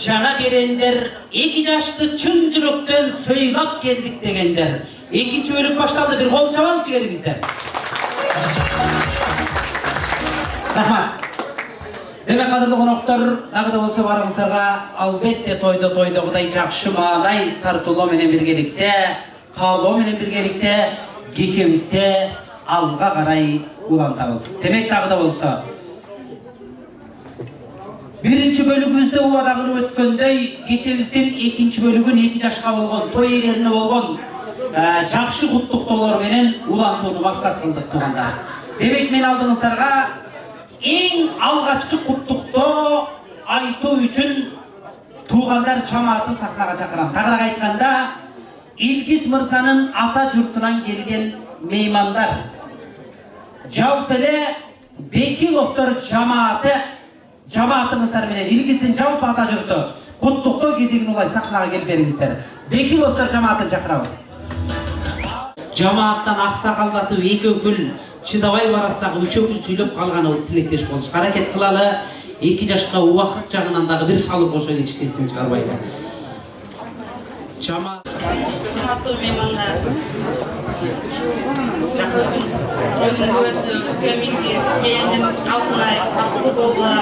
Жана берендер, 2 жашты чын жүрөктөн сыйлап келдик дегендер. Экинчи бөлүк башталды, бир кол чабалчы келиңиздер. Рахмат. Демек кадырлуу коноктор, дагы да болсо барыңыздарга албетте тойдогудай жакшы маанай тартуулоо менен биргеликте, каалоо менен биргеликте кечебизде алга карай улантабыз. Демек дагы да болсо биринчи бөлүгүбүздө убада кылып өткөндөй кечебиздин экинчи бөлүгүн 2 жашка болгон той ээлерине болгон жакшы куттуктоолор менен улантууну максат кылдык туугандар. Демек мен алдыңыздарга эң алгачкы куттуктоо айтуу үчүн туугандар жамаатын сахнага чакырам. Тагыраак айтканда, Илгиз мырзанын ата журтунан келген меймандар, жалпы эле Бекиловдор жамаатыңыздар менен Илгиздин жалпы ата журту куттуктоо кезегин улай сахнага келип бериңиздер. Бекиловдор жамаатын чакырабыз. Жамааттан аксакалдатып 2 өкүл чыдабай баратсак 3 өкүл сүйлөп калганыбыз тилектеш болушка аракет кылалы. 2 жашка убакыт жагынан дагы бир салып кошо кетишкесин чыгарбайлы. Жамаат урматтуу меймандар, тойдун көөсү Илгиз, кийинен Алтынай, бактылуу болгула,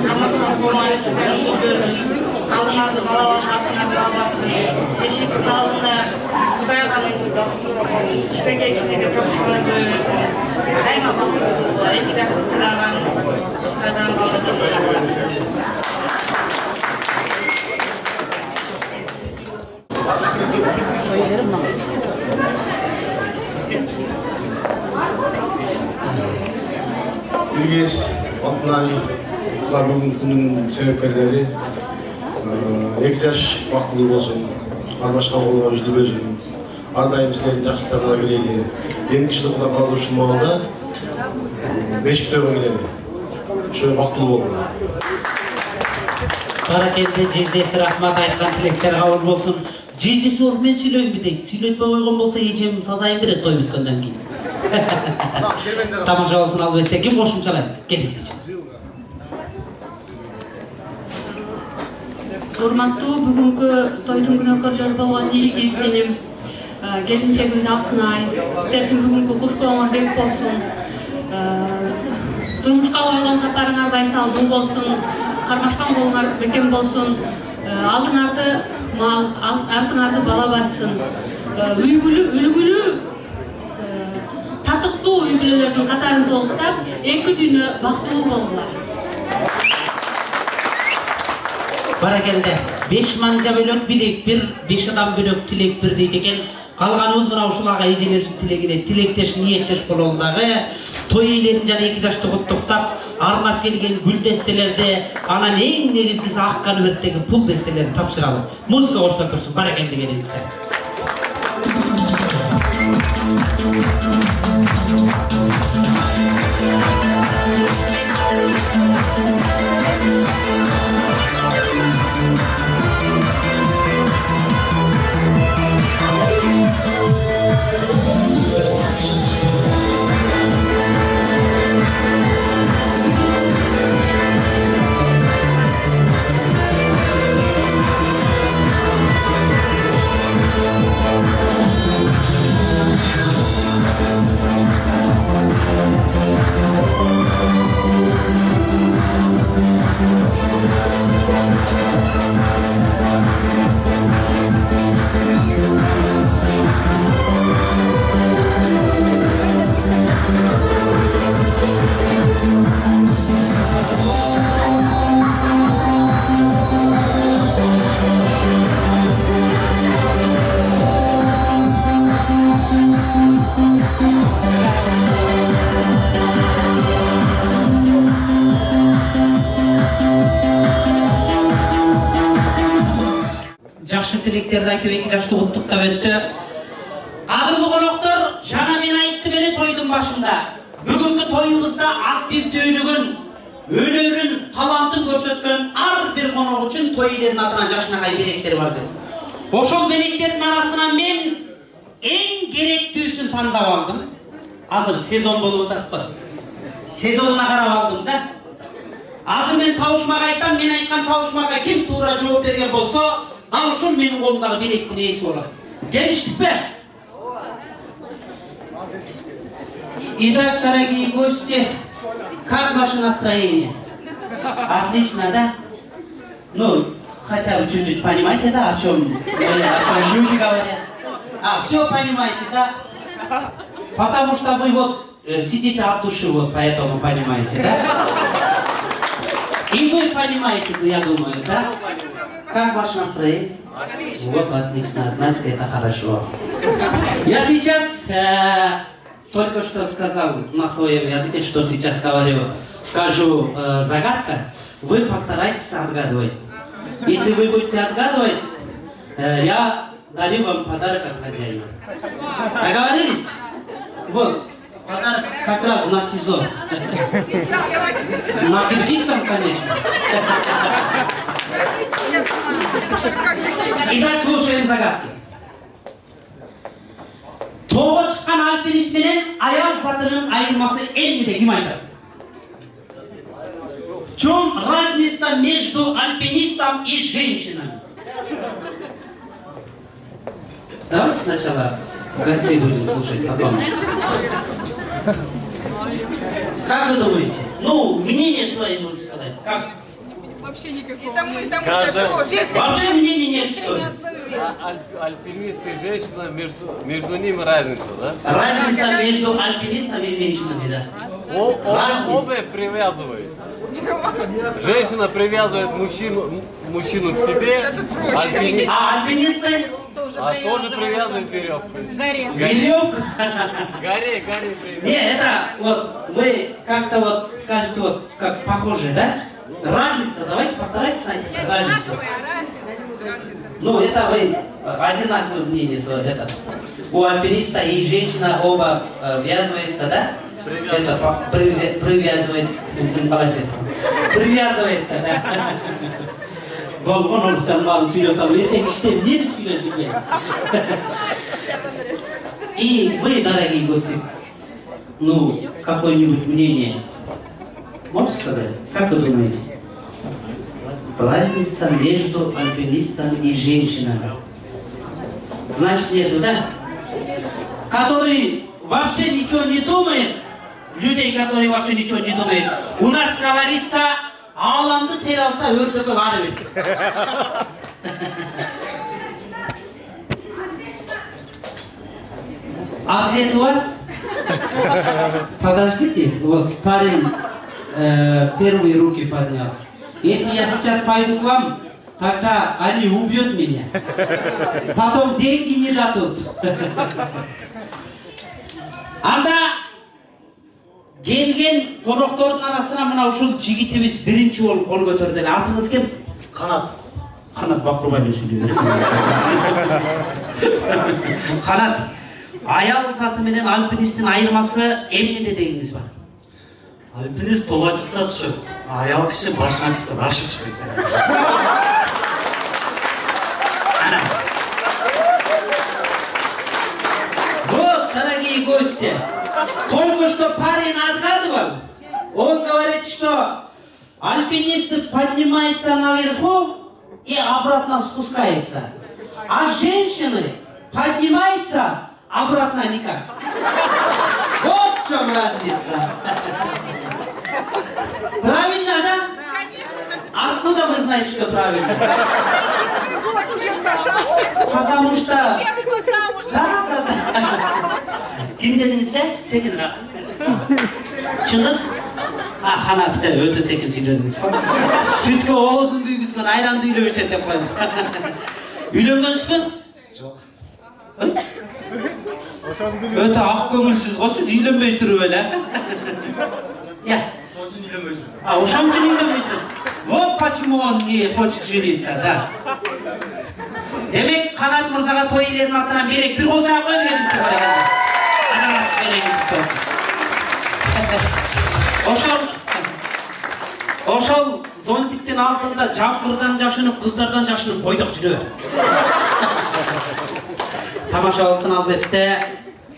Кармашкан Курман шыгарып жүргөн, алдыңарды балабасы, артыңарды балбасы, эшик алдында Кудайга кичинекей тапчылар көбөй берсин. Дайыма бактылуу болгула, 2 жакты сыйлаган кыздардан балдардан. Илгиз, Алтынай, бүгүнкү күнүн себепкерлери 2 жаш бактылуу болсун, Кармашкан болгон үзүлбөсүн, ар дайым силердин жакшылыктарыңа келели. Эң кичине Кудай кааласа ушул маалда 5 тойго келели. Ошо бактылуу болгула. Баракелде жездеси рахмат айткан тилектер кабыл болсун. Жездеси ооруп мен сүйлөймүн дейт. Сүйлөтпөй койгон болсо эжем сазайын берет той бүткөндөн кийин. Тамаша болсун албетте. Ким кошумчалайт? Келиңиз эжем. Урматтуу бүгүнкү тойдун күнөөкөрлөрү болгон Илгиз менен келинчегибиз Алтынай, сиздердин бүгүнкү куш коңур бек болсун. Турмушка койгон сапарыңар байсалдуу болсун. Кармашкан колуңар бекем болсун. Артыңарды бала бассын. Үлгүлүү татыктуу үй бүлөлөрдүн катарын толуктап, 2 дүйнө бактылуу болгула. Баракелде 5 манжа бөлөк билек бир, 5 адам бөлөк тилек бир дейт экен. Калганыбыз мына ушул ага эжелерибиздин тилегине тилектеш, ниеттеш бололу дагы. Той ээлерин жана 2 жашты куттуктап, арнап келген гүл дестелерди, анан эң негизгиси ак конверттеги пул дестелерин тапшыралы. Музыка коштоп турсун, баракелде келиңиздер. Tileklerdi aytып 2 жашты куттуктап өттү. Кадырлуу коноктор, жана мен айттым эле тойдун башында. Бүгүнкү тоюбузда активдүүлүгүн, өнөрүн, талантын көрсөткөн ар бир конок үчүн той ээлеринин атынан жашынакай белектер барды. Ошол белектердин арасынан мен эң керектүүсүн тандап алдым. Азыр сезон болуп атат го. Сезонуна карап алдым да. Азыр мен табышмага айтам, мен айткан табышмага ким туура жооп берген болсо, ал ушул менин колумдагы билеттин ээси болот. Келиштикпи? Итак, дорогие гости, как ваше настроение? Отлично, да? Ну, хотя бы чуть-чуть понимаете, да, о чем люди говорят? Все понимаете, да? Потому что вы вот сидите от души, вот поэтому понимаете, да? И вы понимаете, я думаю, да? Как ваше настроение? Вот, отлично, значит, это хорошо. Я сейчас только что сказал на своем языке, что сейчас говорю, скажу загадка, вы постарайтесь отгадывать. Если вы будете отгадывать, я дарю вам подарок от хозяина. Договорились? Вот, подарок как раз на СИЗО. На киргизском, конечно. Итак, слушаем загадки. Тоого чыккан альпинист менен аял затынын айырмасы эмнеде, ким айтат? В чем разница между альпинистом и женщинами? Давайте сначала гостей будем слушать, потом. Как вы думаете? Ну, мнение свое можете сказать. Как? Вообще никакого. Вообще мнения нет, что ли? Альпинист и женщина, между ними разница, да? Разница между альпинистом и женщинами, да. Оба привязывают. Женщина привязывает мужчину к себе, А альпинисты? тоже привязывает веревкой. Веревка? Горе привязывает. Не, это вот вы как-то вот скажете вот как похоже, да? Разница, давайте постарайтесь найти разницу. Ну, это вы одинаковое мнение свое, это. У альпиниста и женщина оба ввязываются, да? Это привязывается, привязывается, да? Он сам вам сөйлесам, ертең іштен не сөйледі мен? И вы, дорогие гости, ну, какое-нибудь мнение можете сказать? Как вы думаете? Разница между альпинистом и женщинами. Значит, нету, да? Который вообще ничего не думает, людей, которые вообще ничего не думают. У нас говорится, аламды сел алса өртөкө бары бер. Ответ у вас? Подождите, вот парень первые руки поднял. Если я сейчас пойду к вам, тогда они убьют меня. Потом деньги не дадут. Анда келген коноктордун арасына мына ушул жигитибиз биринчи болуп кол көтөрдү эле. Атыңыз ким? Канат. Канат Бакырбай эле сүйлөйт. Канат, аял заты менен альпинисттин айырмасы эмнеде дегиңиз бар? Альпинист тоға чықса түсіп, аял кіші башына чықса башы түспейді. Вот, дорогие гости, только что парень отгадывал. Он говорит, что альпинист поднимается наверху и обратно спускается. А женщины поднимаются обратно никак. Вот в чем разница. Правильно, да? Конечно. Откуда вы знаете, что правильно? Так уже сказал. Потому что... Первый год замуж. Да. Ким дедіңіздер? Секін ра. Шыңғыз? Қанат, өте секін сөйледіңіз. Сүтке оғызын күйгізген, айранды үйлі өшет деп қойдым. Үйленгенсіз бе? Жоқ. Өте ақ көңілсіз ғой, сіз үйленбей тұрып әлі. Я. Ошон үчүн үйленбей туруп. Вот почему он не хочет жениться, да. Демек, Канат мырзага той иелеринин атынан берек бир кол жаап коюп келиңиздер баракалла. Ажаласып береңиз болсун. Ошол зонтиктин алтында жамгырдан жашынып, кыздардан жашынып бойдок жүрө. Тамаша болсун албетте.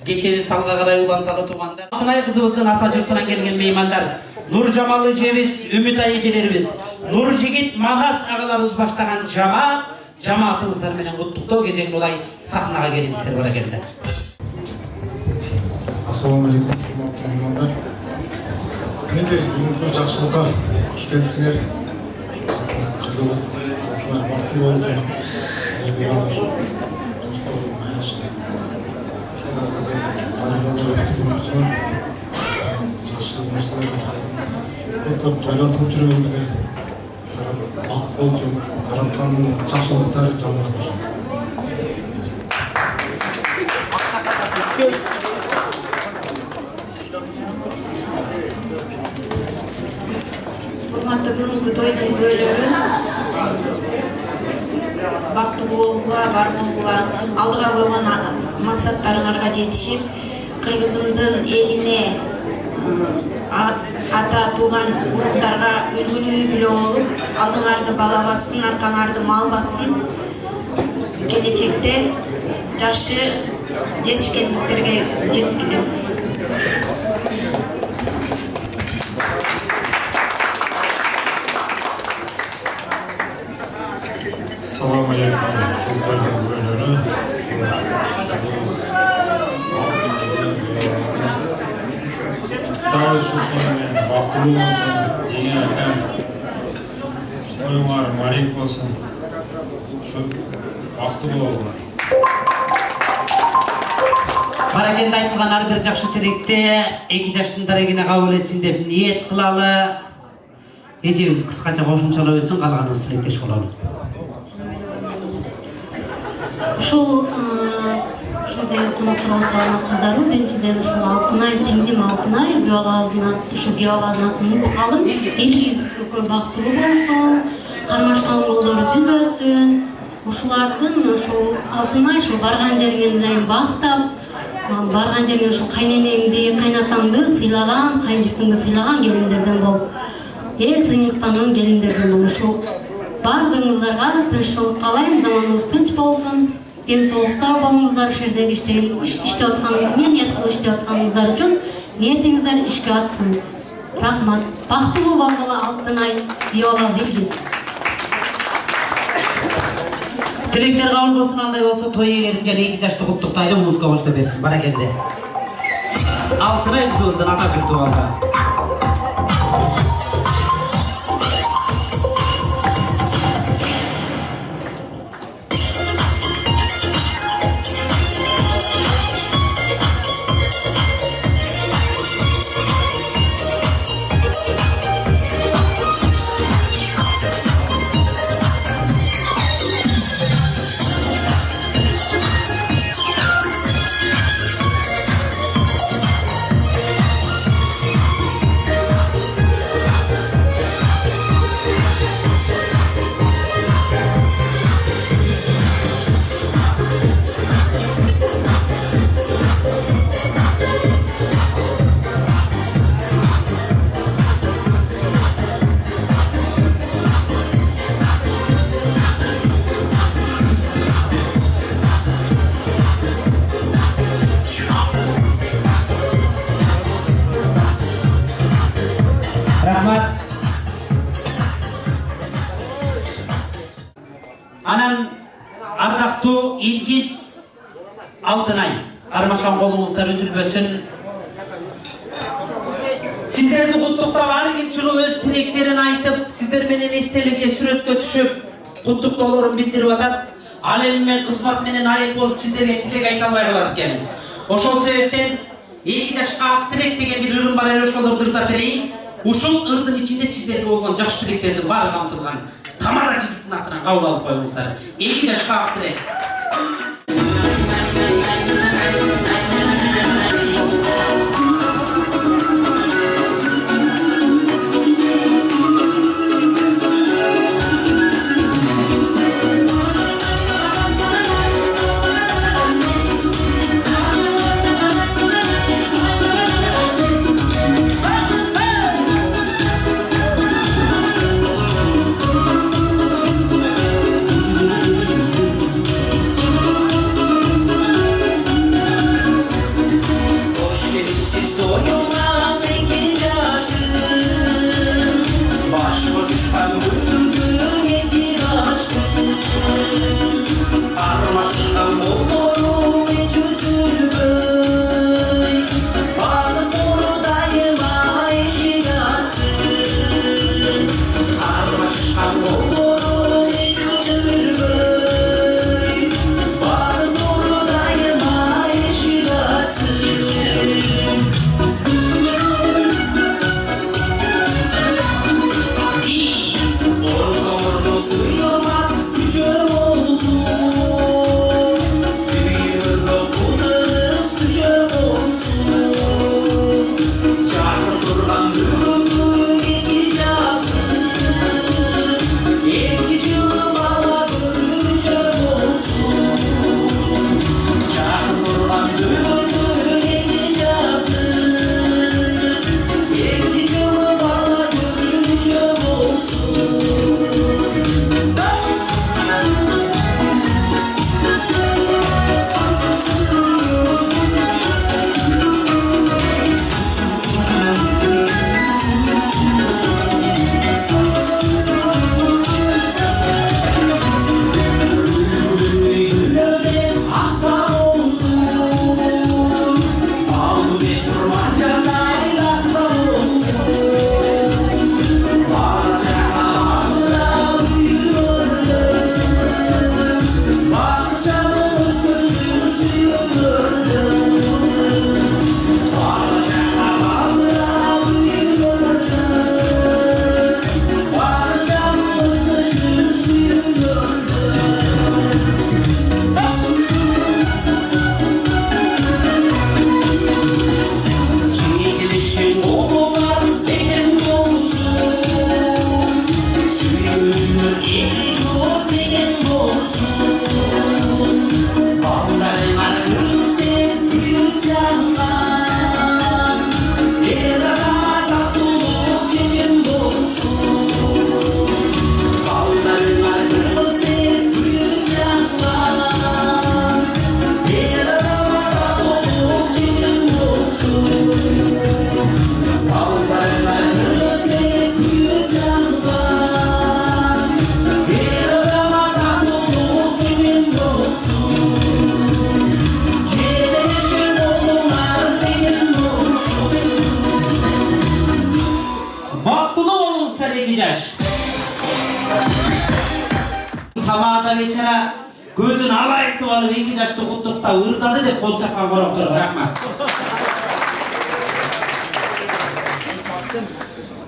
Кечебиз талга карай уланталы туугандар. Алтынай кызыбыздын ата журтунан келген меймандар. Нуржамал эжебиз, Үмүт эжелерибиз, Нуржигит, Манас агаларыбыз баштаган жамаатыбыздар менен куттуктоо кезеңин улай сахнага келиңиздер баракелде. Ассаламу алейкум, урматтуу меймандар. Мен де бүгүнкү жакшылыкка куш келипсиңер. Кызыбыз бактылуу болсун. Көп тойлантып жүргөндө бакыт болсун, жараткандын жакшылыктары жалгап болсун. Урматтуу бүгүнкү тойдун күбөлөрү бактылуу болууга, бар болууга, алдыга койгон максаттарыңарга жетишип, кыргызымдын элине, ата тууган уруктарга үлгүлүү бүлө болуп, алдыңарды бала бассын, аркаңарды мал бассын. Келечекте жакшы жетишкендиктерге жеткиле. Assalamu alaikum. Şultay'ın bölümü. Dağlı Şultay'ın baktılı olsun, dini eten, Şultay'ın var, malik olsun, baktılı olsun. Barakende айтылган ар бир жакшы тилекте 2 жаштын дарегине кабыл этсин деп ниет кылалы. Эжебиз кыскача кошумчалап өтсүн, калганыбыз тилектеш бололу. Ушундай конокторго саламатсыздарбы. Биринчиден ушул Алтынай, сиңдим Алтынай, ушу Геолазын атын унутуп калдым. Элиңиз көпкө бактылуу болсун, кармашкан колдору үзүлбөсүн. Ушулардын ушул Алтынай ушу барган жеринен бактап, барган жеринен ушу кайненеңди, кайнатаңды сыйлаган, кайынжүктүңдү сыйлаган келиндерден бол. Эл сыймыктанган келиндерден бол. Ушул бардыгыңыздарга тынччылык каалайм, заманыбыз тынч болсун. Денсаулыктар болуңуздар, ушул жердеги иштеп аткан, ниет кылып иштеп атканыңыздар үчүн ниетиңиздер ишке атсын. Рахмат. Бактылуу болгула Алтынай, Геолаз элбиз. Тилектер кабыл болсун, андай болсо той ээлерин жана 2 жашты куттуктайлы музыка коштоп берсин. Баракелде. Алтынай кызыбыздан ата жүртүп алды. Анан ардактуу Илгиз Алтынай, кармашкан колуңуздар үзүлбөсүн. Сиздерди куттуктап, ар ким чыгып өз тилектерин айтып, сиздер менен эстеликке сүрөткө түшүп, куттуктоолорун билдирип атат. Ал эми мен кызмат менен айып болуп сиздерге тилек айта албай калат экен. Ошол себептен 2 жашка ак тилек деген бир ырым бар, ошолорду ырдап берейин. Ушул ырдын ичинде сиздерге болгон жакшы тилектердин баары камтылган. Тамара жигиттин атынан кабыл алып коюңуздар. 2 жашка ак тилек. көзүн алайтып алып 2 жашты куттуктап ырдады деп кол чапкан конокторго рахмат.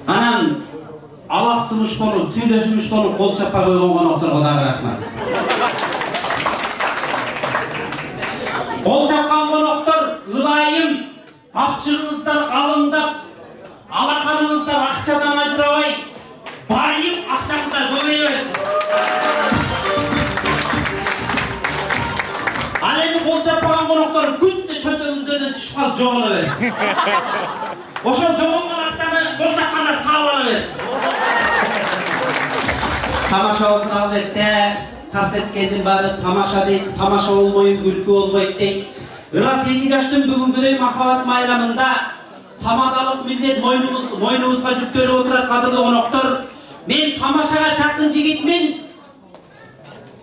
Анан алаксымыш болуп, сүйлөшүмүш болуп кол чаппай койгон конокторго дагы рахмат. Кол чапкан коноктор ылайым, апчыгыңыздар калыңдап, алаканыңыздар акчадан ажырабай, байып акчаңыздар көбөйө берсин. Ал эми кол чаппаган коноктор күндө чөтөңүздөрдөн түшүп калып жоголо берсин. Ошол жогонгон акчаны кол чапкандар таап ала берсин. Тамашабыздын албетте тас эткендин баары тамаша дейт, тамаша болбой күлкү болбойт дейт. Ырас 2 жаштын бүгүнкүдөй махабат майрамында тамадалык милдет мойнубузга жүктөлүп отурат кадырлуу коноктор. Мен тамашага жакын жигитмин.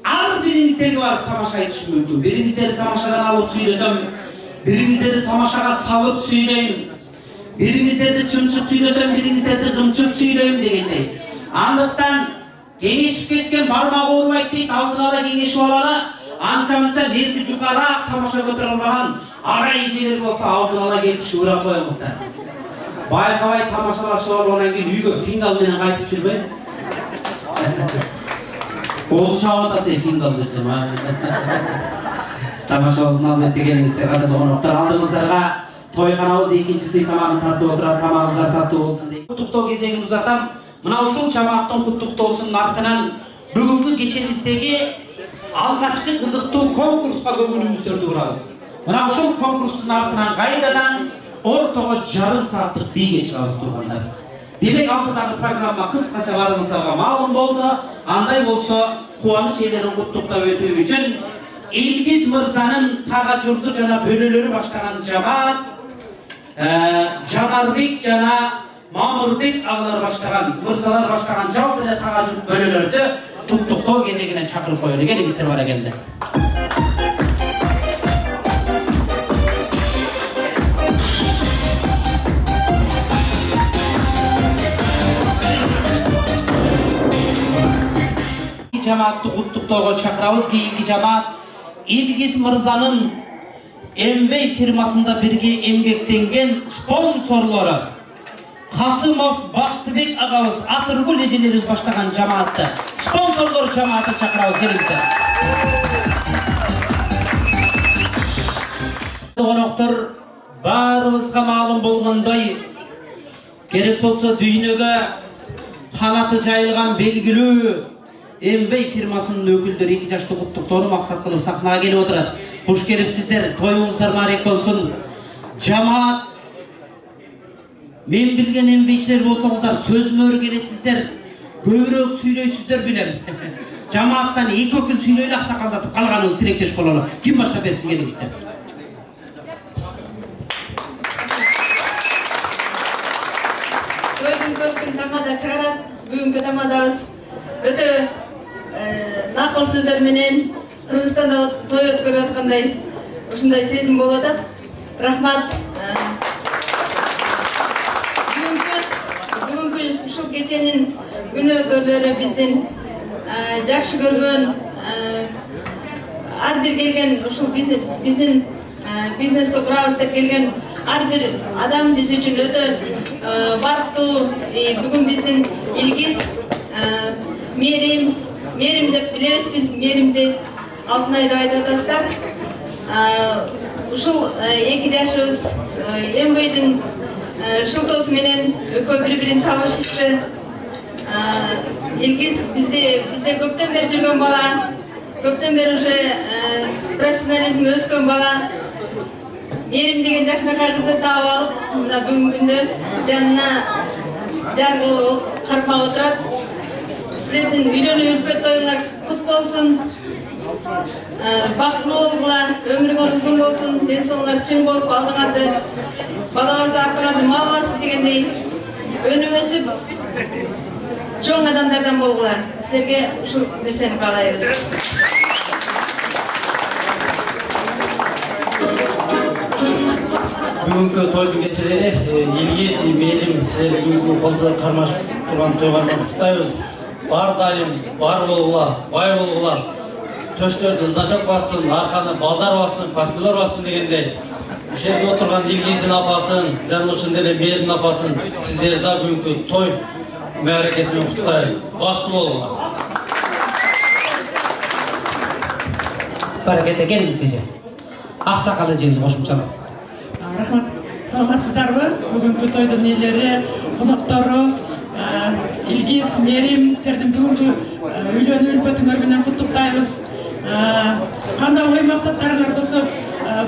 Ар бириңиздерге барып тамаша айтышым мүмкүн. Бириңиздерди тамашадан алып сүйлөсөм, бириңиздерди тамашага салып сүйлөйм. Бириңиздерди чымчык сүйлөсөм, бириңиздерди кымчык сүйлөйм дегендей. Андыктан кеңешип кескен бармак оорубайт дейт, алдын ала кеңешип алалы. Анча-мынча нерви жукараак тамаша көтөрө албаган ага эжелер болсо алдын ала келип шыбырап коюңуздар. Байкабай тамашалашып алгандан кийин үйгө фингал менен кайтып жүрбөйм. Кол чабып атат дейт фингал десем. Тамашабыздын албетте келиңиздер кадырлуу коноктор, алдыңыздарга тойканабыз 2-чи сый тамагын тартып отурат, тамагыңыздар тартуу болсун дейт. Куттуктоо кезегин узатам. Мына ушул жамааттын куттуктоосунун артынан бүгүнкү кечебиздеги алгачкы кызыктуу конкурска көңүлүңүздөрдү бурабыз. Мына ушул конкурстун артынан кайрадан ортого жарым сааттык бийге чыгабыз тургандар. Демек алдыдагы программа кыскача барыңыздарга маалым болду. Андай болсо кубаныч ээлерин куттуктап өтүү үчүн Илгиз мырзанын тагажурду жана бөлөлөрү баштаган жамаат, Жанарбек жана Мамырбек агалар баштаган, мырзалар баштаган жал менен тагажур бөлөлөрдү куттуктоо кезегине чакырып коелу. Келиңиздер бара келди. Жамаатты куттуктоого чакырабыз. Кийинки жамаат Илгиз мырзанын Эмвей фирмасында бирге эмгектенген спонсорлору Касымов Бактыбек агабыз, Атыргүл эжелерибиз баштаган жамаатты, спонсорлор жамаатын чакырабыз. Келиңиздер. Коноктор, баарыбызга маалым болгондой, керек болсо дүйнөгө канаты жайылган белгилүү Эмвей фирмасынын өкүлдөрү 2 жашты куттуктоону максат кылып сахнага келип отурат. Куш келипсиздер, тоюңуздар маарек болсун. Жамаат, мен билген эмвейчилер болсоңуздар сөзүмө өргенесиздер, көбүрөөк сүйлөйсүздөр билем. Жамааттан 2 өкүл сүйлөйлү, аксакалдатып калганыбыз тилектеш бололу. Ким баштап берсин, келиңиздер. Тойдун көркүн тамада чыгарат. Бүгүнкү тамадабыз өтө накыл сөздөр менен Кыргызстанда той өткөрүп аткандай ушундай сезим болуп атат. Рахмат. Бүгүнкү ушул кеченин күнөөкөрлөрү биздин жакшы көргөн ар бир келген ушул биздин бизнеске курабыз деп келген ар бир адам биз үчүн өтө барктуу. Бүгүн биздин Илгиз Мерим деп билебиз, биз Меримди Алтынай деп айтып атасыздар. Ушул 2 жашыбыз Эмвейдин шылтоосу менен экөө бири-бирин табышышты. Илгиз бизде көптөн бери жүргөн бала, көптөн бери уже профессионализм өскөн бала. Мерим деген жакшынакай кызды таап алып, мына бүгүнкү күндө жанына жар кылып кармап отурат. Силердин үйлөнүү үлпөт тоюңар кут болсун. Бактылуу болгула, өмүрүңөр узун болсун, ден соолугуңар чың болуп, алдыңарды бала басып, артыңарды мал басып дегендей өнүп өсүп, чоң адамдардан болгула. Силерге ушул нерсени каалайбыз. Бүгүнкү тойдун кечелери Илгиз, Мерим, силер бүгүнкү колдо кармашып турган тойго куттуктайбыз. Бар дайым, бар болгула, бай болгула. төштөрдү значок бассын, арканы балдар бассын, партиялар бассын дегендей. Ушул жерде отурган Илгиздин апасын, жана ошондой эле Мээрдин апасын сиздерди да бүгүнкү той мээрекеси менен куттуктайбыз. Бактылуу болуңар. Баракет келиңиз эже. Аксакал эжеңиз кошумчалап. Рахмат. Саламатсыздарбы? Бүгүнкү тойдун ээлери, коноктору, Илгиз, Мерим, сиздердин бүгүнкү үйлөнүү үлпөтүңөр менен куттуктайбыз. Кандай ой максаттарыңар болсо,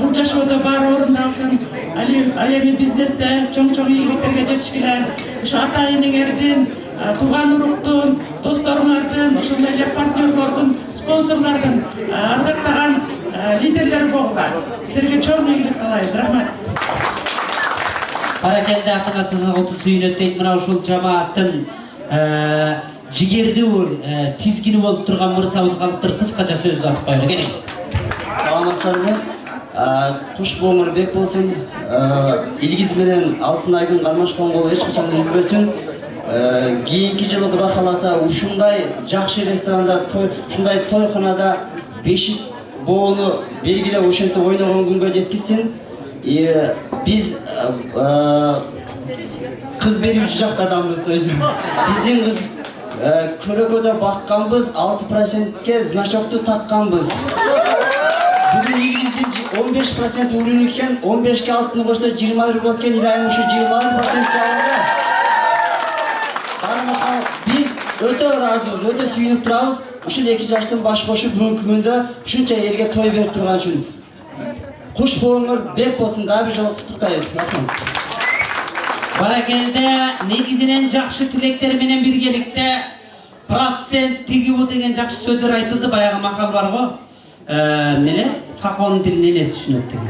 бул жашоодо баары орундалсын. Ал эми бизнесте чоң ийгиликтерге жетишкиле. Ушу ата энеңердин, тууган уруктун, досторуңардын, ошондой эле партнерлордун, спонсорлордун ардактаган лидерлери болгула. Сиздерге чоң ийгилик каалайбыз. Рахмат. Баракелде атыңызға оту сүйінет дейт, мына ушул жамааттын жигерди тизгини болуп турган мырзабыз калыптыр, кыскача сөздү атып койгула келиңиз. Саламатсыздарбы? Куш болуңар бек болсун. Илгиз менен Алтынайдын кармашкан колу эч качан үзүлбөсүн. Кийинки жылы Кудай кааласа ушундай жакшы ресторандар, ушундай тойканада бешик боону белгилеп ошентип ойногон күнгө жеткизсин. Биз кыз берүүчү жактардамыз, биздин кыз көрөгөдө бакканбыз, 6%ке значокту такканбыз. Бүгүн Илгиздин 15% урун экен, 15ке алтын кошсо 20 болот экен, илайым ушу 20% жабылды. Биз өтө ыраазыбыз, өтө сүйүнүп турабыз. Ушул 2 жаштын баш кошуп бүгүнкү күндө ушунча элге той берип турган үчүн. Куш болуңар бек болсун, дагы бир жолу куттуктайбыз. Баракелде негизинен жакшы тилектер менен биргеликте процент тигибу деген жакшы сөздөр айтылды. Баягы макал бар го. Эмне? Саконун тилин энеси түшүнөт деген.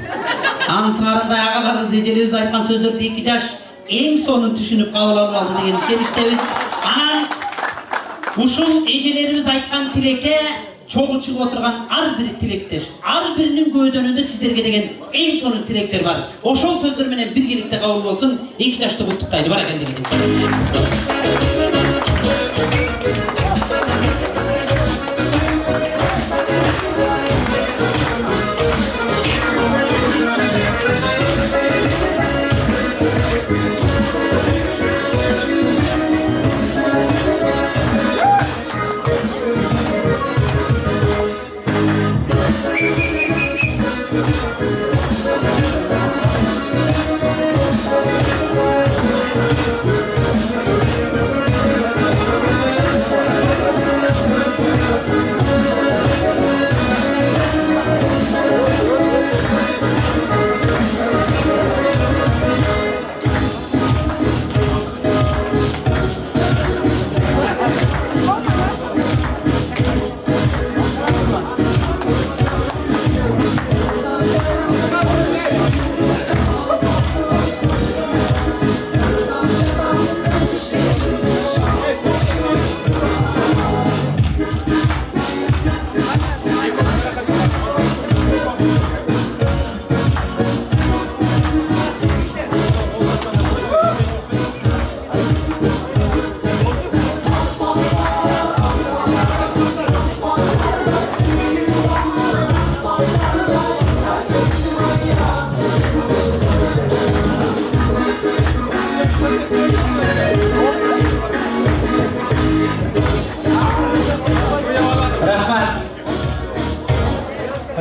Анын сыңарындай агаларыбыз, эжелерибиз айткан сөздөрдү 2 жаш эң сонун түшүнүп кабыл алып алды деген ишеничтебиз. Анан ушул эжелерибиз айткан тилекке чогуу чыгып отурган ар бир тилектеш, ар биринин көйдөнүндө сиздерге деген эң сонун тилектер бар. Ошол сөздөр менен биргеликте кабыл болсун. 2 жашты куттуктайды. Баракелде.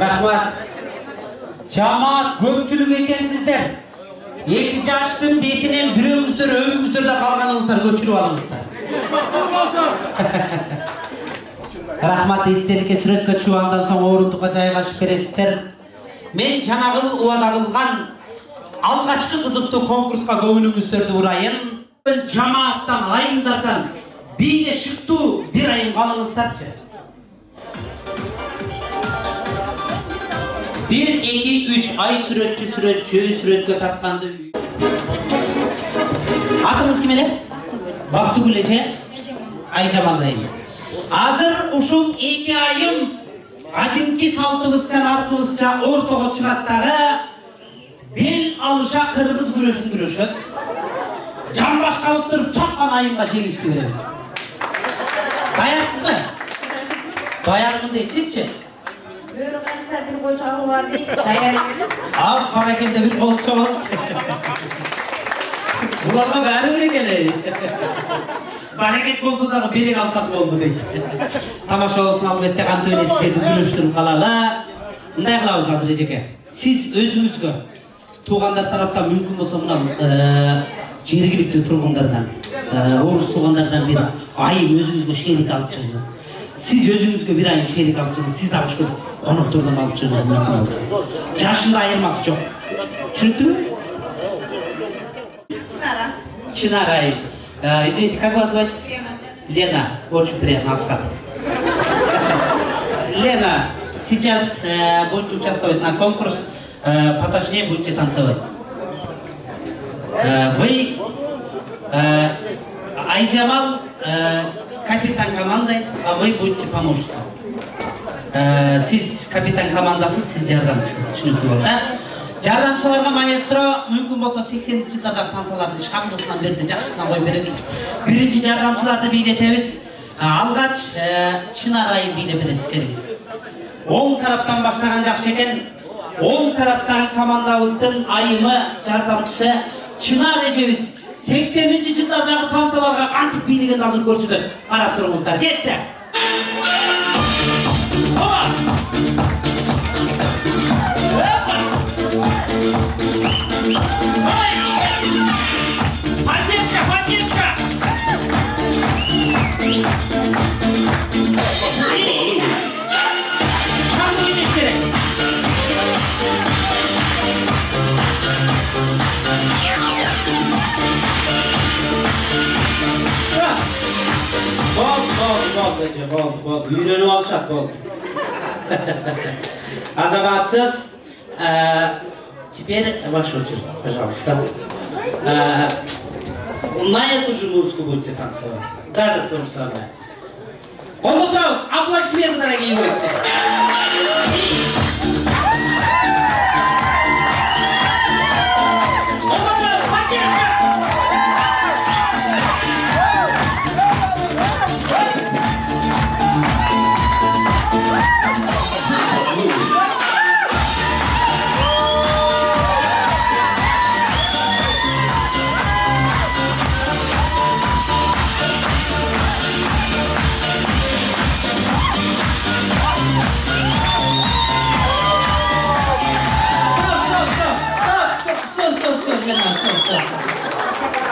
Rahmat. Жамаат көпчүлүк экенсиздер. 2 жаштын бетинен бирөөңүздөр өбүңүздөрдө калганыңыздар, көчүрүп алыңыздар. Рахмат, эстеликке сүрөткө түшүп андан соң орундукка жайгашып бересиздер. Мен жанагыл убада кылган алгачкы кызыктуу конкурска көңүлүңүздөрдү бурайын. Жамааттан, айымдардан бийге шыктуу бир айым калыңыздарчы. 1, 2, 3 ай сүрөткө тартканды. Атыңыз ким эле? Бактыгүл эже? Айжамал айым. Азыр ушул 2 айым кадимки салтыбызча, наркыбызча ортого чыгат дагы бел алыша кыргыз күрөшүн күрөшөт. Жамбаш калыптыр чапкан айымга жеңишти беребиз. Даярсызбы? Даярмын дейт, сизчи? бөрі қайса бір қойшалы бар дейді, даяр емін. Ал, паракелде бір қол чабалды. Бұларға бәрі керек әлі. Паракет болса дағы берек алсақ болды дейді. Тамаша болсын албетте қан төйлесіздерді күліштіріп қалала. Мындай қылауыз Азыр Эжеке. Сіз өзіңізге туғандар тараптан мүмкін болса мынау жергілікті тұрғындардан, орыс туғандардан бір айым өзіңізге шерик алып шығыңыз. Сіз өзіңізге бір айым шерик алып шығыңыз. Сіз дағы шөл қонақтардан алып шығыңыз мүмкін болса. Жашында айырмасы жоқ. Түсінікті ме? Чинара айым. Извините, как вас звать? Лена. Очень приятно, Асхат. Лена, сейчас будете участвовать на конкурс, поточнее будете танцевать. Вы, Айджамал, капитан команды, а вы будете помощником. Сіз капитан командасы, сіз жардамшысыз, түсінікті болды, да? Жардамшыларға маэстро мүмкін болса 80-ші жылдардағы тансалардың шаңдысынан берді, жақшысынан қой береміз. Бірінші жардамшыларды билетеміз. Алғач Чынар айым биле бересіз керекіз. Оң тараптан баштаған жақшы екен. Оң тараптағы командабыздың айымы жардамшысы Чынар ежебіз 80-ші жылдардағы тансаларға қантып билеген азыр көрсетеді. Қарап тұрыңыздар. Кетті! Поддержка, поддержка! Шаңды кемеш керек. Болды. Үйреніп алшақ болды. Азаматсыз. Теперь ваш очередь, пожалуйста. На эту же музыку будете танцевать. Да, то же самое. Колотраус, аплодисменты, дорогие гости. Колотраус, поддержка!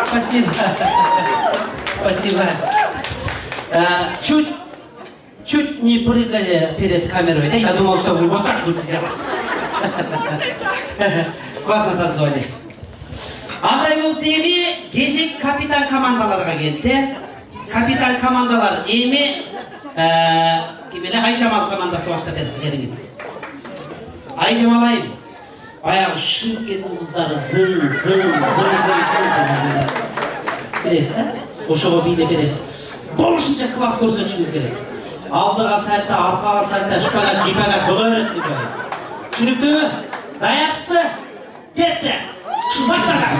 Спасибо. Спасибо. Чуть не прыгали перед камерой. Я думал, что вы вот так будете делать. Классно танцевали. Адай болса эми кезек капитан командаларға келді. Капитан командалар эми кемеле Айжамал командасы баштап берсін келіңіз. Айжамал айым. Баяғы Шымкенттің қыздары зың. Бересіз, ә? Ошоға биле бересіз. Болушынша класс көрсетішіңіз керек. Алдыға сәтті, арқаға сәтті, шпагат, гипагат бола береді. Түсінікті ме? Даяқсыз ба? Кетті! Бастадық!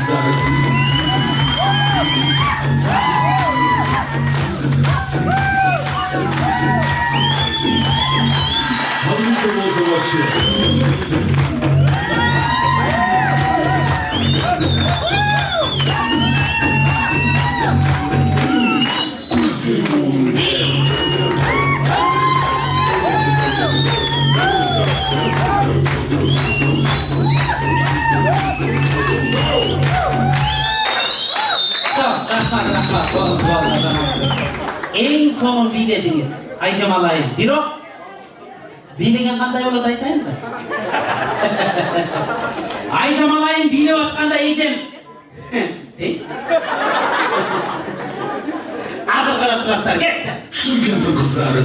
En son bilediniz Ayjamal ayım. Birok bilegen qanday bo'ladi aytayinmi? Ayjamal ayım bilib atqanda ejem. Azır qarab turasizlar. Ketdi. Shunga qizlari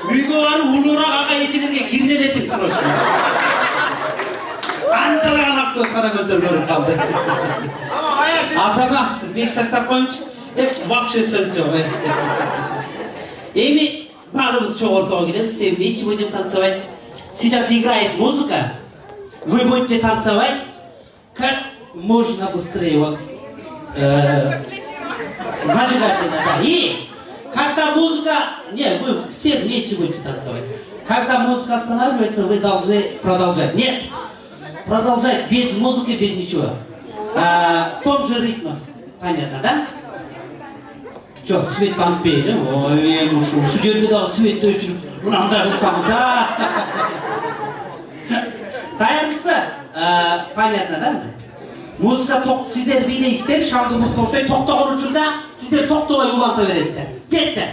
Uyga barib ulug'roq aka yechib жерге кирнелетип сұрашты. Қаншалаған ақ көз қара көздер көріп қалды. Азамат, сіз 5 таштап қойыңызшы. Вообще сөз жоқ. Эми парымыз чоқ ортаға келесіз, сен вместе будем танцевать. Сейчас играет музыка, вы будете танцевать как можно быстрее. Вот, зажигательно, да. И когда музыка... Нет, вы все вместе будете танцевать. Когда музыка останавливается, вы должны продолжать. Нет, продолжать без музыки, без ничего. В том же ритме. Понятно, да? Что, свет конпейли? Ой, шу жерде дағы светті өшіріп, мынандай қылсаңыз, Даярсыз ба? Понятно, да? Музыка сіздер билейсіздер, шамды музыка ұштай, тоқтаған үшін да, сіздер тоқтамай уланта бересіздер. Кетті!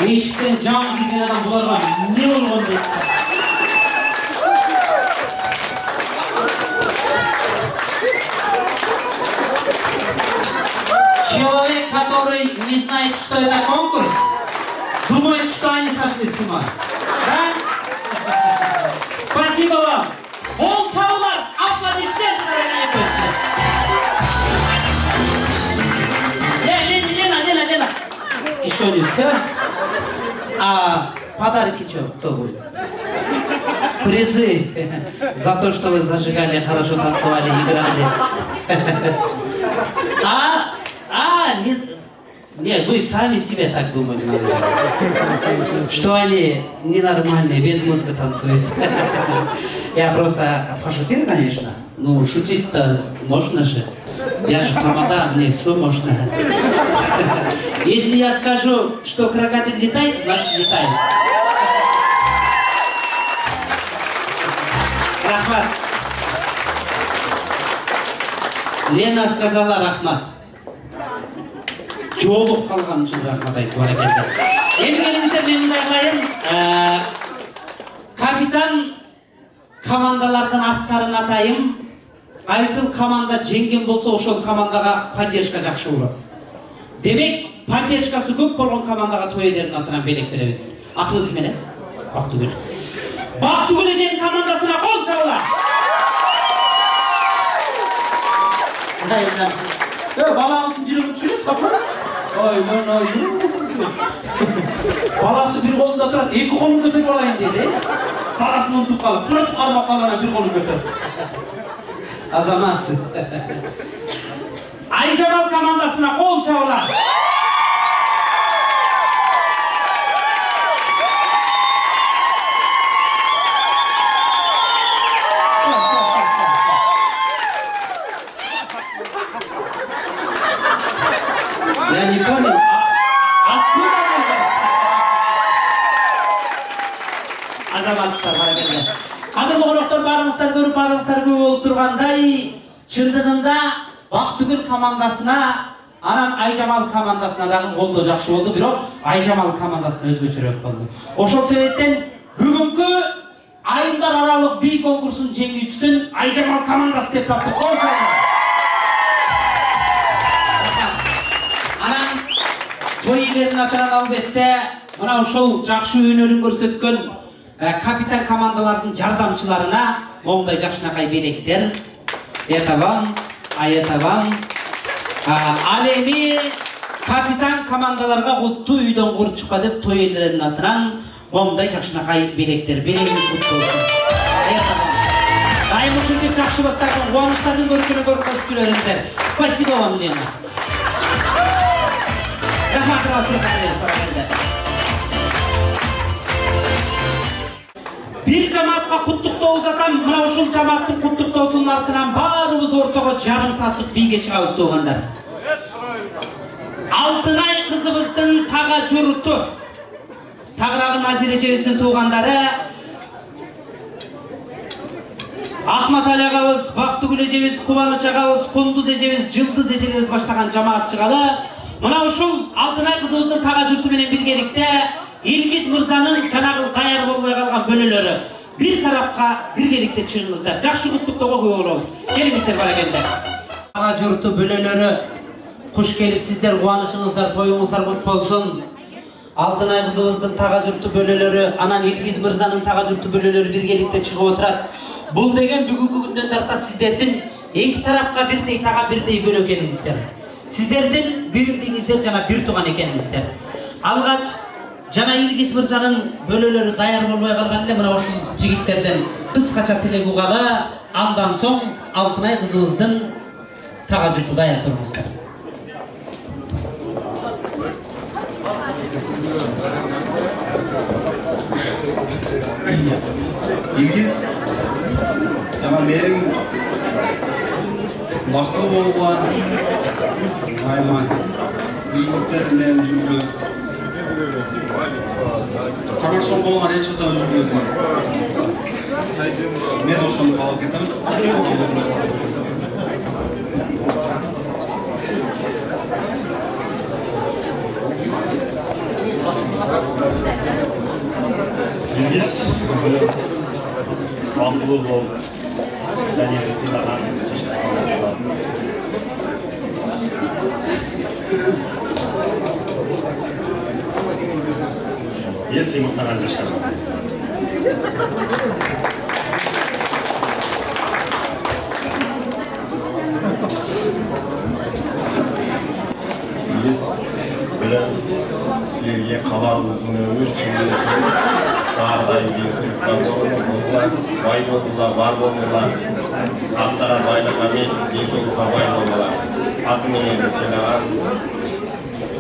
Eşikten can giren adam bularga ne olған deydi? Человек, который не знает, что это конкурс, думает, что они сошли с ума. Да? Спасибо вам. Олчаулар, аплодисменты, дорогие гости. Лена. Еще не все. А подарки что? Кто будет? Призы за то, что вы зажигали, хорошо танцевали, играли. Нет, вы сами себе так думаете, наверное. Что они ненормальные, без мозга танцуют. Я просто пошутил, конечно. Ну, шутить-то можно же. Я же тамада, мне все можно. Если я скажу, что крокодил летает, значит летает. Рахмат. Лена сказала рахмат. Жолық салған үшін рахмат айтып барекелді. Емгеніміздер мен мындай қылайын. Капитан командалардан аттарын атайым. Айсыл команда жеңген болса, ошол командаға поддержка жақсы болады. Демек, поддержкасы көп болған командаға той иелерінің атынан белек береміз. Атыңыз кім? Бақтыгүл. Бақтыгүл екен командасына қол жаула. Баламыздың жүрегін түсіресіз, қапыр? Баласы бір қолында тұрады, екі қолын көтеріп алайын дейді. Баласын ұмытып қалып, бір қармап қалана бір қолын көтеріп. Азаматсыз. Айжамал командасына қол жаула. Я не понял, откуда вы это? Азаматсыздар, баракелді. Қадірлі қонақтар, барыңыздар көп болып тұрғандай, шындығында Бақтыгүл командасына, анан Айжамал командасына дағы қолдау жақсы болды, бирок Айжамал командасына өзгөчөрөөк болды. Ошол себептен бүгүнкү айымдар аралык би конкурсунун жеңүүчүсүн Айжамал командасы деп таптык. Анан той иелеринин атынан албетте мына ошол жакшы өнөрүн көрсөткөн капитан командалардын жардамчыларына моундай жакшынакай белектер. Это вам, а это вам. Ал эми капитан командаларга куттуу үйдөн кур чыкпа деп той иелеринин атынан моундай жакшынакай белектер. Белегиңиз куттуу болсун. Дайым ушинтип жакшы бактагы кубанычтардын көркүнө көрүп кошуп жүрөрүңүздөр. Спасибо вам, Лена. Bir cemaatка kutlуктоо uzatам. Мына ушул жамааттын kutlуктоосунун артынан баарыбыз ортого жарым сааттык бийге чыгабыз туугандар. Алтынай кызыбыздын тага журту. Тагырагы Назир эжебиздин туугандары Ахмат Али агабыз, Бактыгүл эжебиз, Кубаныч агабыз, Кундуз эжебиз, Жылдыз эжелерибиз баштаган жамаат чыгалы. Мына ушул Алтынай кызыбыздын тага журту менен биргеликте Илгиз мырзанын жанагы даяр болбой калган бөлөлөрү бир тарапка биргеликте чыгыңыздар. Жакшы куттуктоого күбө болобуз. Келиңиздер баракелдер. Тага журту бөлөлөрү куш келипсиздер, кубанычыңыздар, тоюңуздар кут болсун. Алтынай кызыбыздын тага журту бөлөлөрү, анан Илгиз мырзанын тага журту бөлөлөрү биргеликте чыгып отурат. Бул деген бүгүнкү күндөн тарта сиздердин эки тарапка бирдей тага бирдей бөлө экениңиздер. Сиздердин биримдигиңиздер жана бир тууган экениңиздер. Алгач жана Илгиз мырзанын бөлөлөрү даяр болбой калган эле мына ушул жигиттерден кыскача тилек угалы, андан соң Алтынай кызыбыздын тага журту даяр туруңуздар. Илгиз жана Мерим бактылуу болууга айма ийгиликтер менен жүргү карашкан болгон эч качан үзүлбөсүн. Мен ошону каалап кетем. Илгиз бактылуу болуп, Данияны сыйлаган жаштаган. Ел сыймыктаган жаштаган. Илгиз bilen sizlerge kalan uzun ömür çiğnesin, şahardayı gençlikten oldular, bay oldular, var oldular, akçağa baylık emes, gençlikten bay oldular. Adını yedi senagan,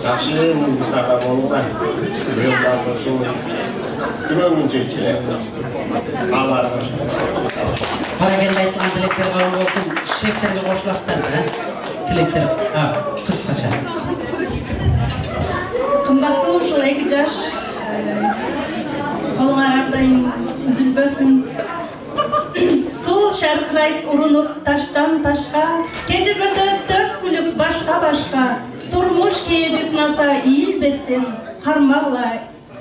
jakşı mülküslerden oldular, yıllardan sonra tümönünce içiler. Allah'ın hoşuna. Paragelde aytgan tilekler kabul olsun, şeflerge koşulasızlar da, tilekler kıskaça. Kımbattуу ушул эки жаш колуңар ар дайым үзүлбөсүн. Суу шаркырайт урунуп таштан ташка, кечигөдө төрт күлүп башка башка, турмуш кээди сынаса ийилбестен, кармагыла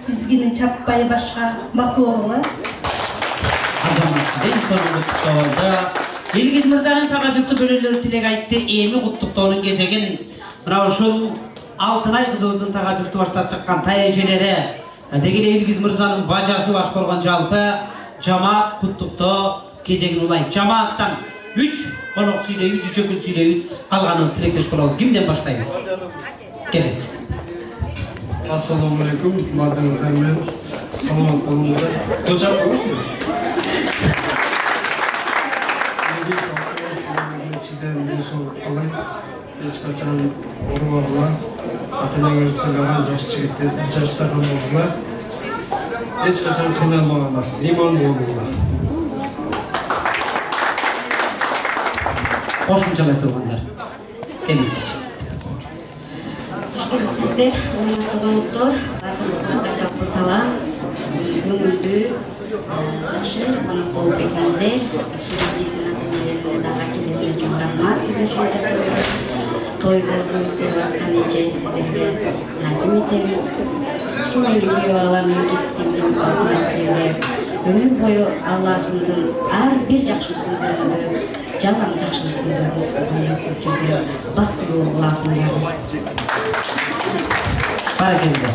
тизгини чаппай башка. Бактылуу болуңла. Азамат ден сонун куттуктоолду. Илгиз мырзанын тага журту бөлөлөрү тилек айтты, эми куттуктоонун кезегин мына ушул Алтынай кызыбыздын тага журту баштап чыккан тай эжелери, деги эле Илгиз мырзанын бажасы баш болгон жалпы жамаат куттуктоо кезегин улайт. Жамааттан 3 конок сүйлөйбүз, 3 өкүл сүйлөйбүз, калганыбыз тилектеш болобуз. Кимден баштайбыз? Келиңиз. Ассаламу алейкум, бардыңыздар менен саламат болуңуздар. Кочак болуңуздар. Илгиз чидем болсун калай, эч качан урмагыла. Ата-энеңер сыйлаган жаш жигиттер, жаштаган болуңар. Эч качан кыйналбагыла, иман болуңар. Кошумчалай тургандар. Келиңиз. Сиздер, урматтуу достор, жалпы салам, көңүлдүү, жакшы конок болуп кетиңиздер. Ушул биздин ата-энелерге дагы акелерге чоң рахмат сиздер ушунча toylarını kırarken iyice sizlerle nazım ederiz. Şu videolarını kessindim sizlerle. Ömür boyu Allah'ımdan her bir jakşı günlerinde jalan jakşılık günlerimiz ko'rib baxtli Allah'ım. Barakallah.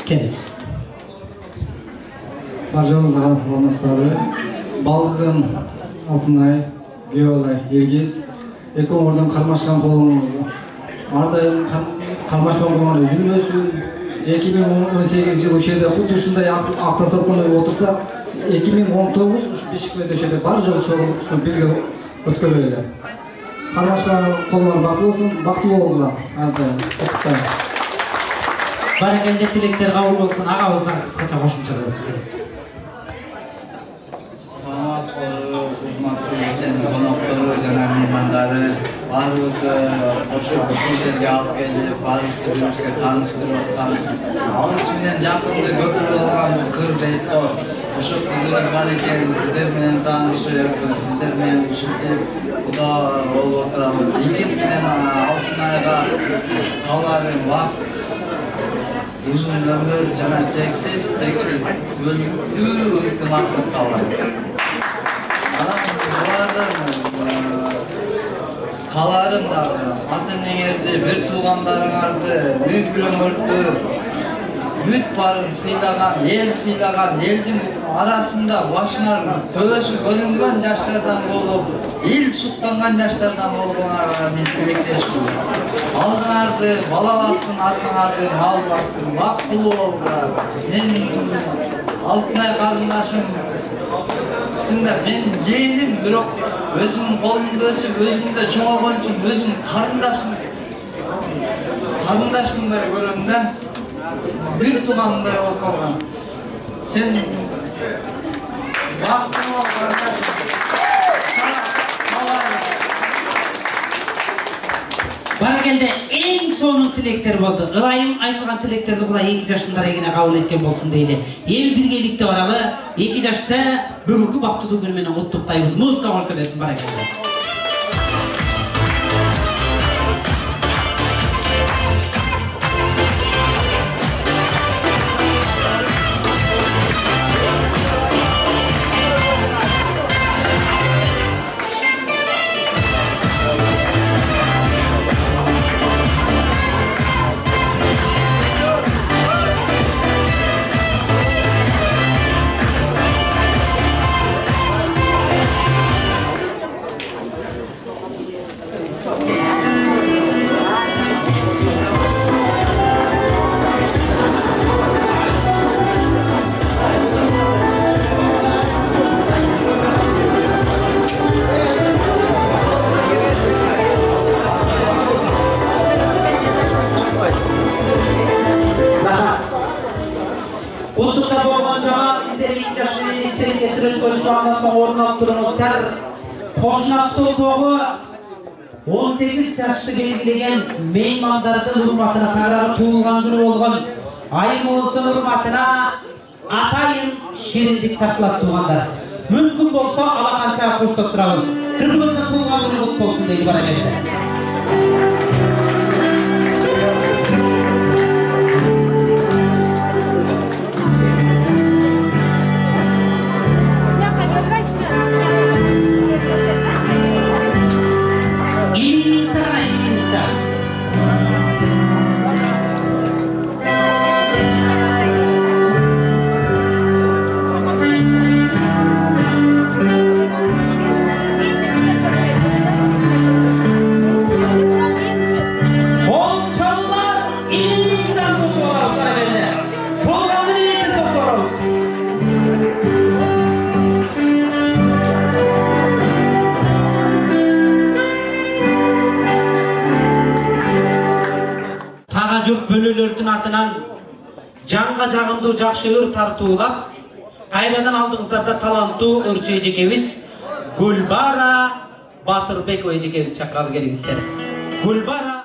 Keliniz. Barcamızga salamatlar. Balgızım Алтынай, Геолай, Илгиз. Эки оңордон кармашкан колуңузду. Ардайым кармашкан колуңар үзүлбөсүн. 2018 жылы ушерде кудду ушундай автотолкун отурсак, 2019 ушу Бишкекте ошол бар жол ушул бизге өткөрүлдү. Кармашкан колуңар бактылуу болсун, бактылуу болгула. Ардайым. Баракелде тилектер кабыл болсун. Агабыздан кыскача кошумчалар өтүп кетебиз. коноктору жана меймандары баарыбызды кошуп ушул жерге алып келип баарыбызды бири-бирибизге тааныштырып аткан алыс менен жакынды көпүрүп алган бул кыз Дейто ушул кызыбыз бар экен сиздер менен таанышып сиздер менен ушинтип куда болуп отурабыз Илгиз менен Алтынайга кааларым бак uzun ömür jana cheksiz bölүктүү ынтымактык каалайм кааларым дагы ата энеңерди бир туугандарыңарды үйүн өмүрдү бүт баарын сыйлаган элдин арасында башына төбөсү көрүнгөн жаштардан болуп эл суктанган жаштардан болгонуңарга мен тилектешмин алдыңарды бала бассын артыңарды мал бассын бактылуу болуңар мен Алтынай карындашым чында мен жээним бирок өзүмдүн колумда өсүп өзүмдө чоңойгон үчүн өзүм карындашымдай көрөм да бир тууганымдай болуп калган сен бактылуу бол карындашым Баракелде эң сонун тилектер болду. Ылайым айтылган тилектерди кулай 2 жашындар эгине кабыл эткен болсун дейли. Эл биргеликте баралы 2 жашта бүгүнкү бактылуу күнү менен куттуктайбыз. Музыка колто берсин баракелде. Koşnak Sotoğu 18 yaşlı belgilegen meymandarının hurmatına sagralı tuğulgan günü olgan ayın olsun hurmatına atayın şirindik taklat tuğanlar. Mümkün bolsa alakança koştuk durabız. Kızımızın tuğulgan günü kutlu olsun deydi bana geldi. Bölülөрдүн атынан жанга жагымдуу жакшы ыр тартуулап кайрадан алдыңыздарда таланттуу ырчы эжекебиз Гүлбара Батырбекова эжекебиз чакыралы келиңиздер. Гүлбара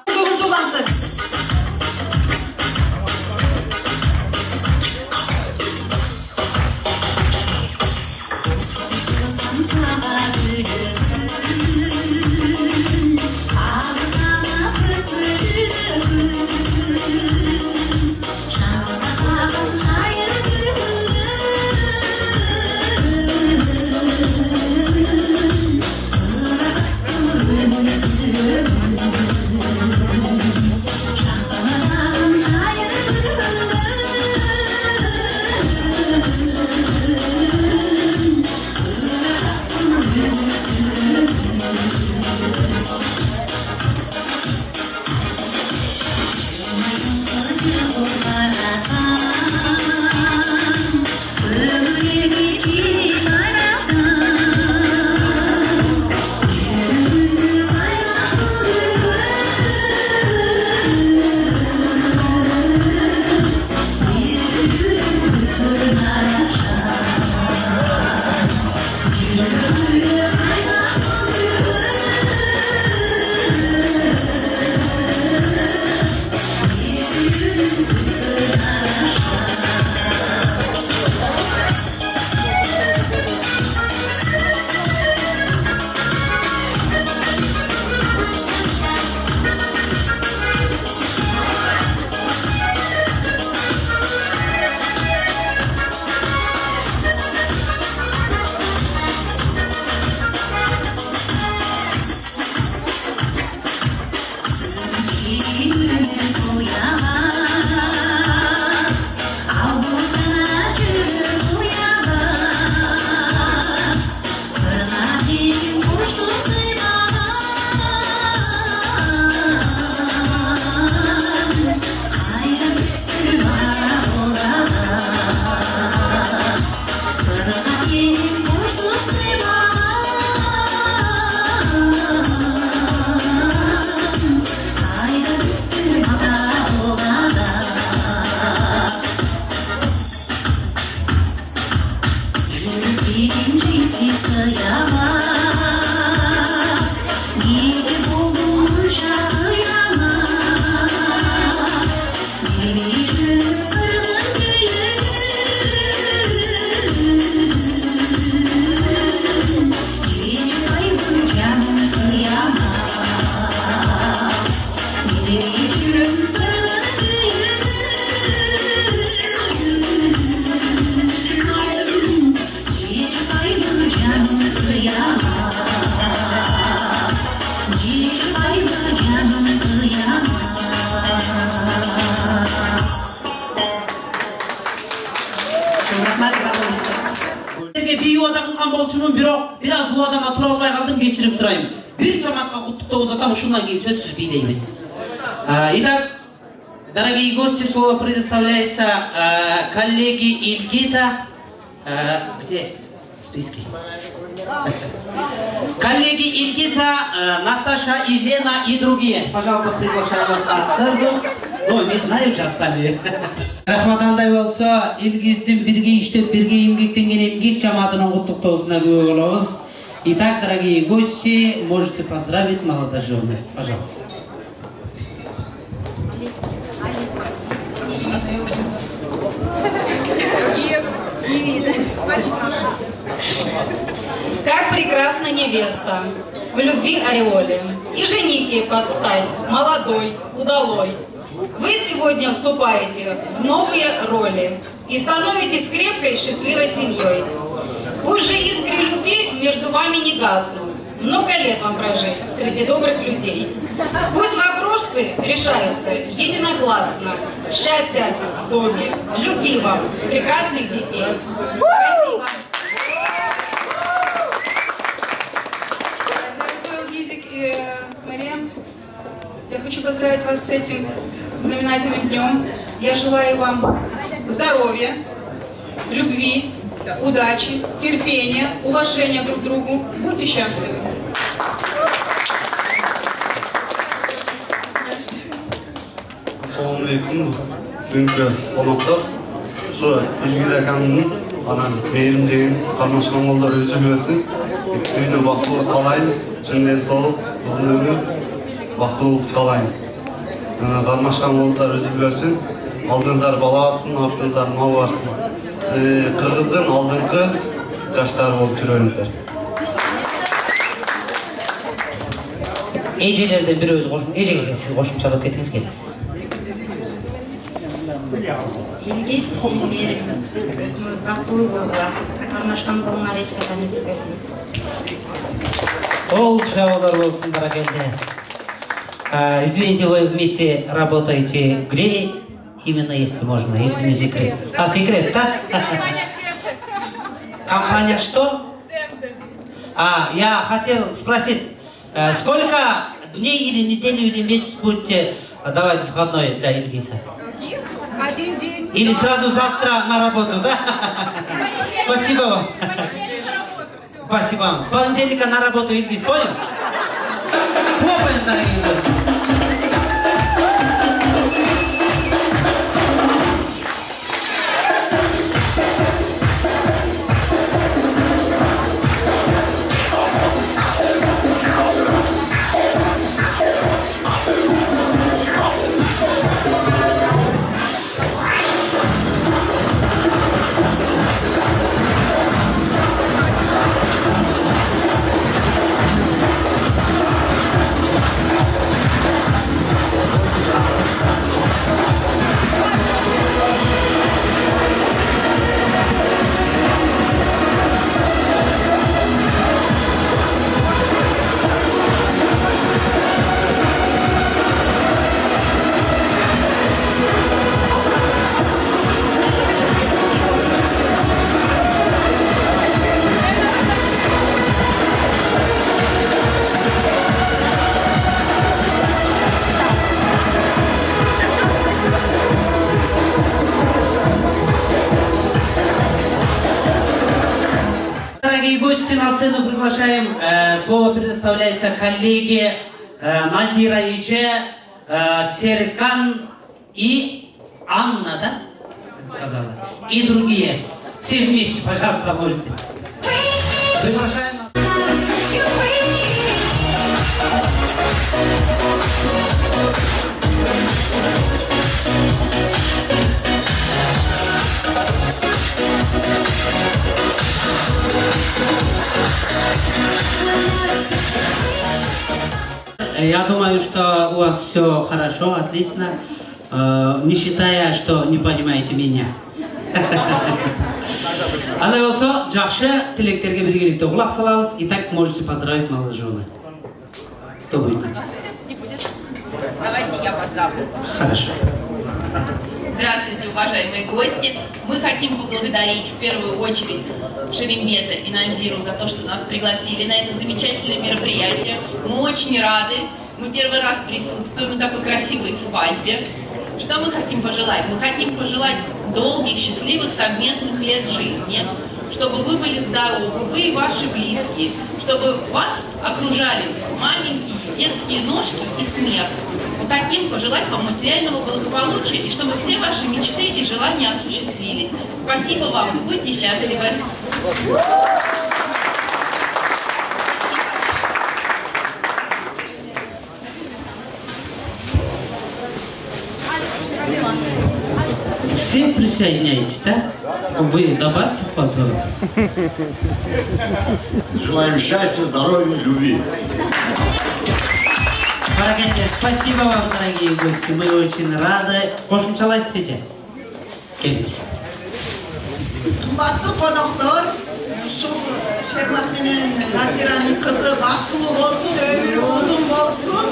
болчумун, бирок бир аз убадама тура албай калдым, кечирим сурайм. Бир жамаатка куттуктоо узатам, ушундан кийин сөзсүз бийлейбиз. Итак, дорогие гости, слово предоставляется коллеге Ильгиза. Где списки? Коллеги Ильгиза, Наташа, Елена и другие. Пожалуйста, приглашаю вас на сцену. Ну, не знаю уже остальные. Рахматандай болсо, Ильгиздин бирге иштеп, бирге эмгектенген эмгек жамаатынын куттуктоосуна күбө болобуз. Итак, дорогие гости, можете поздравить молодожены. Пожалуйста. Как прекрасна невеста, в любви ореоле, и жених ей подстать, молодой, удалой. Вы сегодня вступаете в новые роли и становитесь крепкой, счастливой семьей. Пусть же искры любви между вами не гаснут, много лет вам прожить среди добрых людей. Пусть вопросы решаются единогласно, счастья в доме, любви вам, прекрасных детей. Спасибо. Мариам, я хочу поздравить вас с этим знаменательным днем. Я желаю вам здоровья, любви, удачи, терпения, уважения друг к другу. Будьте счастливы. Assalamu alaikum. Бүгүнкү коноктор, ушу Илгиз акамдын анан мээрим деген кармашкан колдор үзүлбөсүн. Үйдө бактылык каалайм, чын денсаулык, узун өмүр, бактылык каалайм. Кармашкан колдор үзүлбөсүн, алдыңыздар бала бассын, артыңыздар мал бассын. Кыргыздын алдыңкы жаштары болуп жүрөңүздөр. Эжелерден бирөөбүз эжеге сиз кошумчалап кетиңиз келиңиз. Илгиз, мээрим, бактылуу болгула, кармашкан колуңар эч качан үзүлбөсүн. Ол шабалдар болсын, баракелде. Извините, вы вместе работаете. Где именно, если можно, если не секрет? А, секрет, да? Компания что? Я хотел спросить, сколько дней или неделю или месяц будете давать выходной для Ильгиза? Один день. Или сразу завтра на работу, да? Спасибо вам. Спасибо вам. С понедельника на работу, Ильгиз, понял? Хлопаем, дорогие гости. На сцену приглашаем, слово предоставляется коллеге Назира Иче, Серкан и Анна, да? Сказала. И другие. Все вместе, пожалуйста, можете. Приглашаем. Я думаю, что у вас все хорошо, отлично, не считая, что не понимаете меня. Андай болсо, жакшы тилектерге биргеликте кулак салабыз. Итак, можете поздравить молодожены. Кто будет начать? Не будет. Давайте я поздравлю. Хорошо. Здравствуйте, уважаемые гости. Мы хотим поблагодарить в первую очередь Шерембета и Назиру за то, что нас пригласили на это замечательное мероприятие. Мы очень рады. Мы первый раз присутствуем на такой красивой свадьбе. Что мы хотим пожелать? Мы хотим пожелать долгих, счастливых совместных лет жизни, чтобы вы были здоровы, вы и ваши близкие, чтобы вас окружали маленькие детские ножки и смех. Мы хотим пожелать вам материального благополучия и чтобы все ваши мечты и желания осуществились. Спасибо вам и будьте счастливы. Все присоединяйтесь, да? Вы добавьте фото. Желаем счастья, здоровья, любви. Спасибо вам, дорогие гости. Мы очень рады. Қосымшалайсыз Петя? Келіңіз. Қымбатты қонақтар, Шермат менен Назираның қызы бақытлы болсын, өмірі ұзын болсын.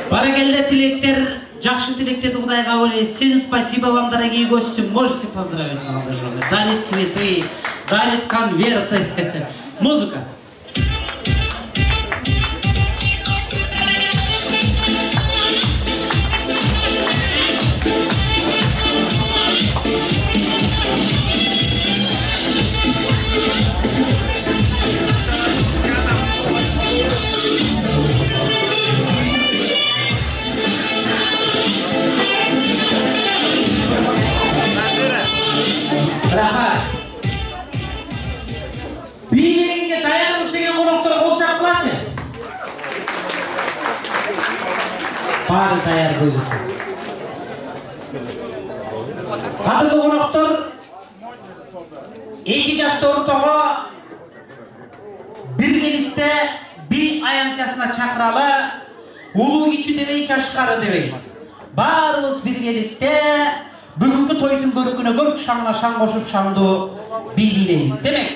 Баракелді тілектер, жақсы тілектерді Құдай қабыл етсін. Спасибо вам, дорогие гости. Можете поздравить молодые жены. Дарит цветы, дарит конверты. Музыка. Рахат. Биігенге даярмыз деген қонақтар қол шапқылашы. Бары даяр көзісі. Қадірлі қонақтар, екі жасты ортаға біргелікте би аянтасына шақыралы, ұлы кичі демей, шашқары демей. Барымыз біргелікте бүгінгі тойдың көркіне көрк, шаңына шаң қошып шаңды билейміз. Демек,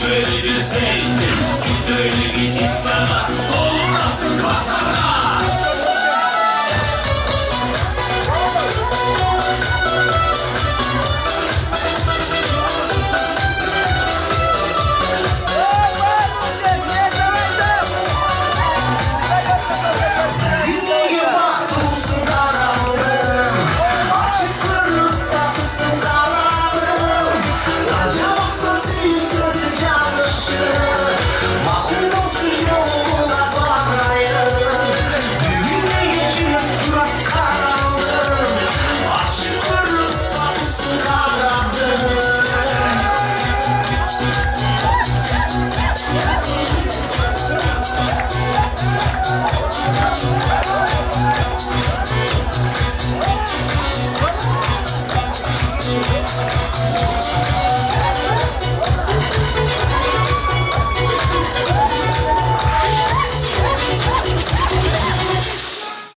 söyleseydim